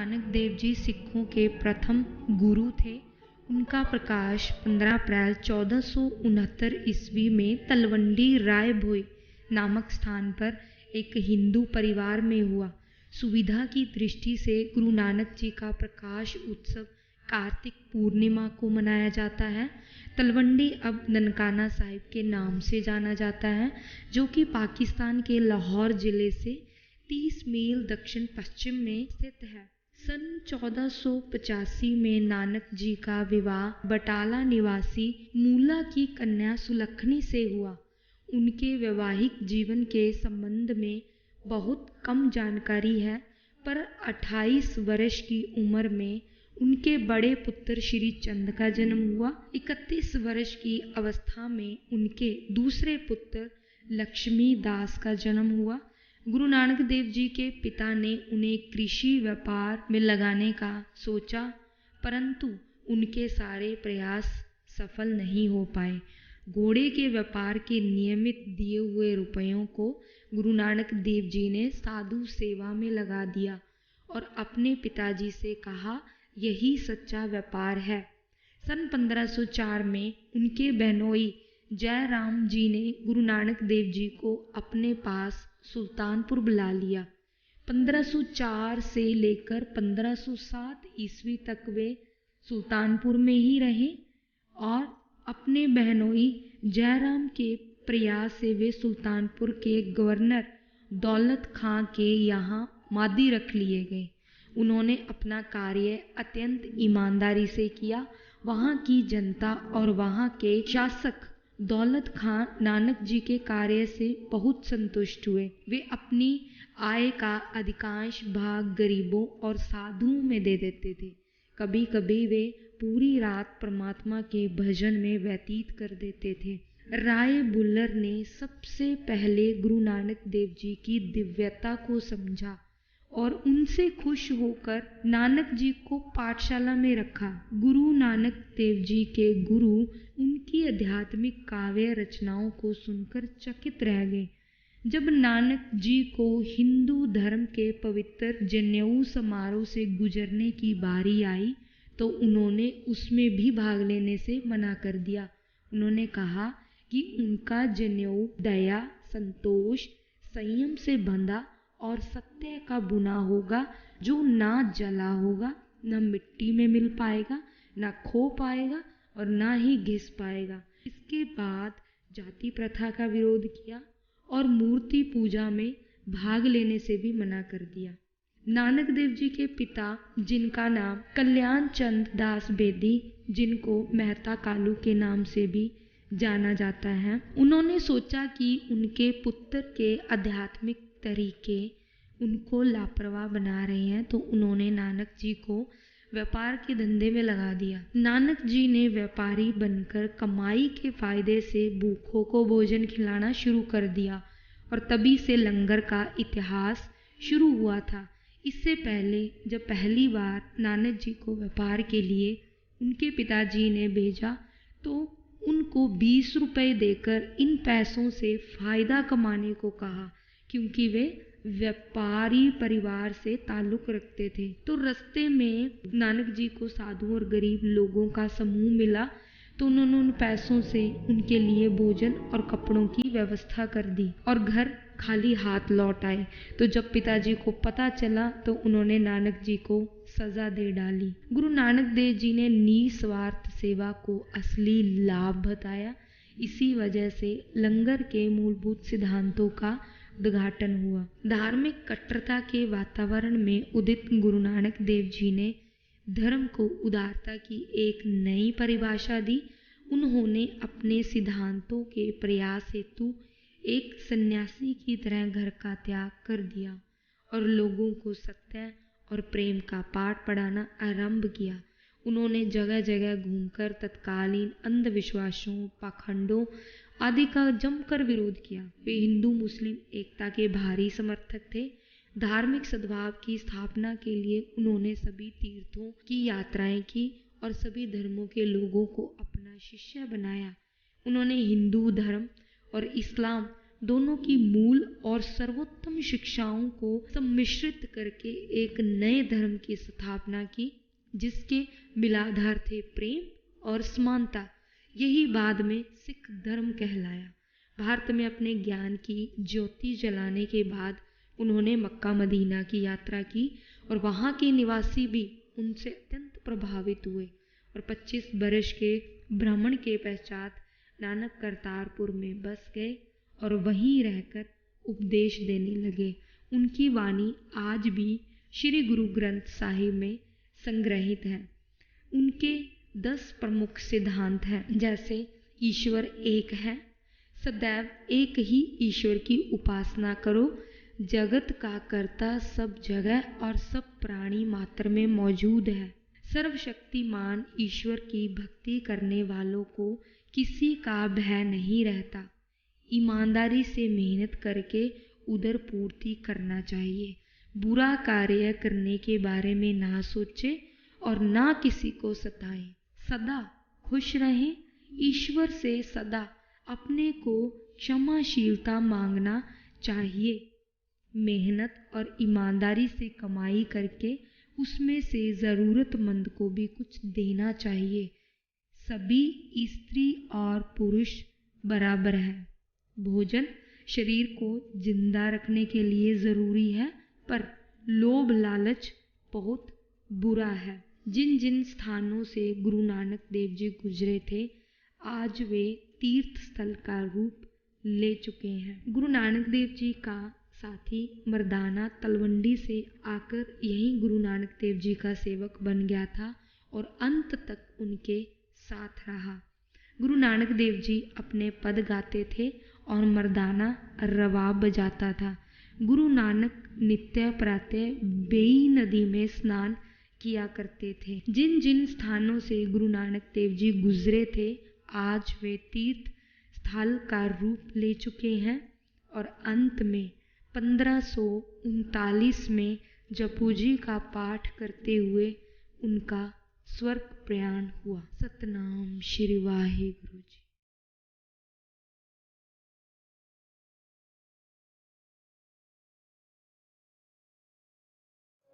नानक देव जी सिखों के प्रथम गुरु थे। उनका प्रकाश 15 अप्रैल 1469 ईस्वी में तलवंडी राय भोई नामक स्थान पर एक हिंदू परिवार में हुआ। सुविधा की दृष्टि से गुरु नानक जी का प्रकाश उत्सव कार्तिक पूर्णिमा को मनाया जाता है। तलवंडी अब ननकाना साहिब के नाम से जाना जाता है, जो कि पाकिस्तान के लाहौर जिले से 30 मील दक्षिण पश्चिम में स्थित है। सन 1485 में नानक जी का विवाह बटाला निवासी मूला की कन्या सुलखनी से हुआ। उनके वैवाहिक जीवन के संबंध में बहुत कम जानकारी है, पर 28 वर्ष की उम्र में उनके बड़े पुत्र श्री चंद का जन्म हुआ। 31 वर्ष की अवस्था में उनके दूसरे पुत्र लक्ष्मी दास का जन्म हुआ। गुरु नानक देव जी के पिता ने उन्हें कृषि व्यापार में लगाने का सोचा, परंतु उनके सारे प्रयास सफल नहीं हो पाए। घोड़े के व्यापार के नियमित दिए हुए रुपयों को गुरु नानक देव जी ने साधु सेवा में लगा दिया और अपने पिताजी से कहा, यही सच्चा व्यापार है। सन 1504 में उनके बहनोई जयराम जी ने गुरु नानक देव जी को अपने पास सुल्तानपुर बुला लिया। 1504 से लेकर 1507 ईस्वी तक वे सुल्तानपुर में ही रहे और अपने बहनोई जयराम के प्रयास से वे सुल्तानपुर के गवर्नर दौलत खां के यहाँ मादी रख लिए गए। उन्होंने अपना कार्य अत्यंत ईमानदारी से किया। वहाँ की जनता और वहाँ के शासक दौलत खां नानक जी के कार्य से बहुत संतुष्ट हुए। वे अपनी आय का अधिकांश भाग गरीबों और साधुओं में दे देते थे। कभी कभी वे पूरी रात परमात्मा के भजन में व्यतीत कर देते थे। राय बुल्लर ने सबसे पहले गुरु नानक देव जी की दिव्यता को समझा और उनसे खुश होकर नानक जी को पाठशाला में रखा। गुरु नानक देव जी के गुरु उनकी आध्यात्मिक काव्य रचनाओं को सुनकर चकित रह गए। जब नानक जी को हिंदू धर्म के पवित्र जनेऊ समारोह से गुजरने की बारी आई तो उन्होंने उसमें भी भाग लेने से मना कर दिया। उन्होंने कहा कि उनका जनेऊ दया, संतोष, संयम से बंधा और सत्य का बुना होगा, जो ना जला होगा, न मिट्टी में मिल पाएगा, न खो पाएगा और ना ही घिस पाएगा। इसके बाद जाति प्रथा का विरोध किया और मूर्ति पूजा में भाग लेने से भी मना कर दिया। नानक देव जी के पिता, जिनका नाम कल्याण चंद दास बेदी, जिनको मेहता कालू के नाम से भी जाना जाता है, उन्होंने सोचा कि उनके पुत्र के आध्यात्मिक तरीके उनको लापरवाह बना रहे हैं, तो उन्होंने नानक जी को व्यापार के धंधे में लगा दिया। नानक जी ने व्यापारी बनकर कमाई के फायदे से भूखों को भोजन खिलाना शुरू कर दिया और तभी से लंगर का इतिहास शुरू हुआ था। इससे पहले जब पहली बार नानक जी को व्यापार के लिए उनके पिताजी ने भेजा तो उनको 20 रुपए देकर इन पैसों से फायदा कमाने को कहा, क्योंकि वे व्यापारी परिवार से ताल्लुक रखते थे। तो रास्ते में नानक जी को साधु और गरीब लोगों का समूह मिला, तो उन्होंने उन पैसों से उनके लिए भोजन और कपड़ों की व्यवस्था कर दी और घर खाली हाथ लौट आए। तो जब पिताजी को पता चला तो उन्होंने नानक जी को सजा दे डाली। गुरु नानक देव जी ने निस्वार्थ सेवा को असली लाभ बताया। इसी वजह से लंगर के मूलभूत सिद्धांतों का उद्घाटन हुआ। धार्मिक कट्टरता के वातावरण में उदित गुरु नानक देव जी ने धर्म को उदारता की एक नई परिभाषा दी। उन्होंने अपने सिद्धांतों के प्रयास हेतु एक सन्यासी की तरह घर का त्याग कर दिया और लोगों को सत्य और प्रेम का पाठ पढ़ाना आरंभ किया। उन्होंने जगह जगह घूमकर तत्कालीन अंधविश्वासों, पाखंडों आदि का जमकर विरोध किया। वे हिंदू मुस्लिम एकता के भारी समर्थक थे। धार्मिक सद्भाव की स्थापना के लिए उन्होंने सभी तीर्थों की यात्राएं की और सभी धर्मों के लोगों को अपना शिष्य बनाया। उन्होंने हिंदू धर्म और इस्लाम दोनों की मूल और सर्वोत्तम शिक्षाओं को सम्मिश्रित करके एक नए धर्म की स्थापना की, जिसके मिलाधार थे प्रेम और समानता। यही बाद में सिख धर्म कहलाया। भारत में अपने ज्ञान की ज्योति जलाने के बाद उन्होंने मक्का मदीना की यात्रा की और वहाँ के निवासी भी उनसे अत्यंत प्रभावित हुए और 25 वर्ष के भ्रमण के पश्चात नानक करतारपुर में बस गए और वहीं रहकर उपदेश देने लगे। उनकी वाणी आज भी श्री गुरु ग्रंथ साहिब में संग्रहित है। उनके 10 प्रमुख सिद्धांत हैं, जैसे ईश्वर एक है, सदैव एक ही ईश्वर की उपासना करो, जगत का कर्ता सब जगह और सब प्राणी मात्र में मौजूद है, सर्वशक्तिमान ईश्वर की भक्ति करने वालों को किसी का भय नहीं रहता, ईमानदारी से मेहनत करके उदर पूर्ति करना चाहिए, बुरा कार्य करने के बारे में ना सोचे और ना किसी को सताएं, सदा खुश रहें, ईश्वर से सदा अपने को क्षमाशीलता मांगना चाहिए, मेहनत और ईमानदारी से कमाई करके उसमें से ज़रूरतमंद को भी कुछ देना चाहिए। सभी स्त्री और पुरुष बराबर है। भोजन शरीर को जिंदा रखने के लिए ज़रूरी है, पर लोभ लालच बहुत बुरा है। जिन जिन स्थानों से गुरु नानक देव जी गुजरे थे, आज वे तीर्थ स्थल का रूप ले चुके हैं। गुरु नानक देव जी का साथी मर्दाना तलवंडी से आकर यहीं गुरु नानक देव जी का सेवक बन गया था और अंत तक उनके साथ रहा। गुरु नानक देव जी अपने पद गाते थे और मर्दाना रबाब बजाता था। गुरु नानक नित्य प्रातः बेई नदी में स्नान किया करते थे। जिन जिन स्थानों से गुरु नानक देव जी गुजरे थे, आज वे तीर्थ स्थल का रूप ले चुके हैं और अंत में 1539 में जपू जी का पाठ करते हुए उनका स्वर्ग प्रयाण हुआ। सतनाम श्री वाहिगुरु जी।